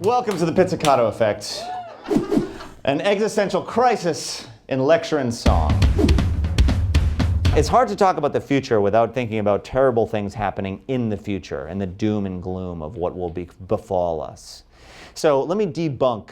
Welcome to the Pizzicato effect, an existential crisis in lecture and song. It's hard to talk about the future without thinking about terrible things happening in the future and the doom and gloom of what will befall us. So let me debunk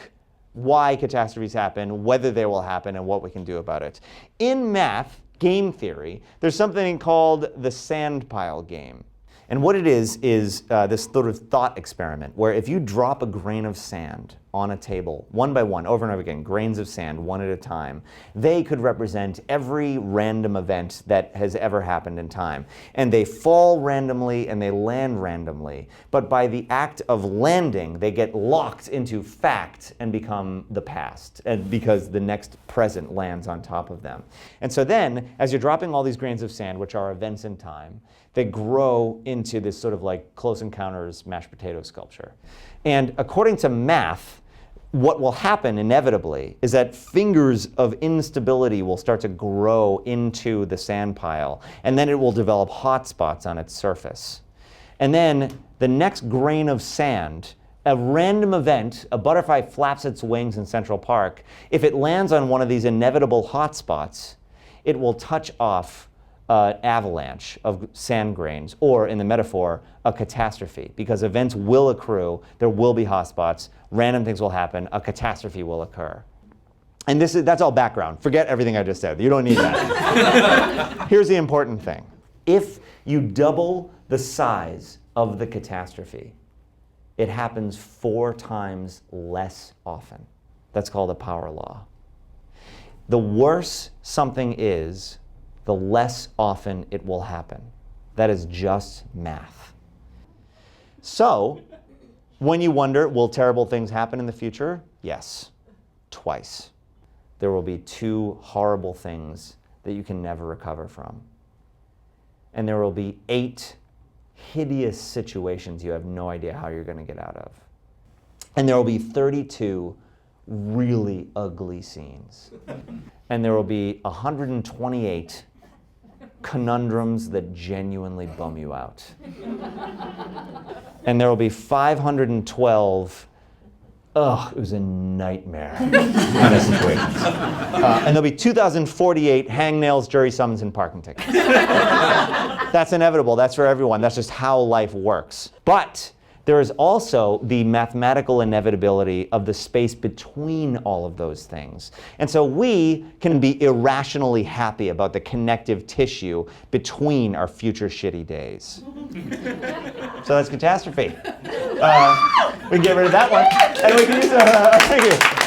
why catastrophes happen, whether they will happen, and what we can do about it. In math, game theory, there's something called the sand pile game. And what it is this sort of thought experiment where if you drop a grain of sand on a table, one by one, over and over again, grains of sand, one at a time, they could represent every random event that has ever happened in time. And they fall randomly and they land randomly. But by the act of landing, they get locked into fact and become the past, and because the next present lands on top of them. And so then, as you're dropping all these grains of sand, which are events in time, they grow into this sort of like Close Encounters mashed potato sculpture. And according to math, what will happen inevitably is that fingers of instability will start to grow into the sand pile, and then it will develop hot spots on its surface. And then the next grain of sand, a random event, a butterfly flaps its wings in Central Park, if it lands on one of these inevitable hot spots, it will touch off an avalanche of sand grains, or in the metaphor, a catastrophe, because events will accrue, there will be hotspots, random things will happen, a catastrophe will occur. And that's all background. Forget everything I just said. You don't need that. Here's the important thing. If you double the size of the catastrophe, it happens 4 times less often. That's called a power law. The worse something is, the less often it will happen. That is just math. So, when you wonder, will terrible things happen in the future? Yes, twice. There will be 2 horrible things that you can never recover from. And there will be 8 hideous situations you have no idea how you're going to get out of. And there will be 32 really ugly scenes. And there will be 128 conundrums that genuinely bum you out. And there will be 512, it was a nightmare kind of situations. And there'll be 2,048 hangnails, jury summons, and parking tickets. That's inevitable. That's for everyone. That's just how life works. But there is also the mathematical inevitability of the space between all of those things. And so we can be irrationally happy about the connective tissue between our future shitty days. So that's catastrophe. We can get rid of that one. And we can use thank you.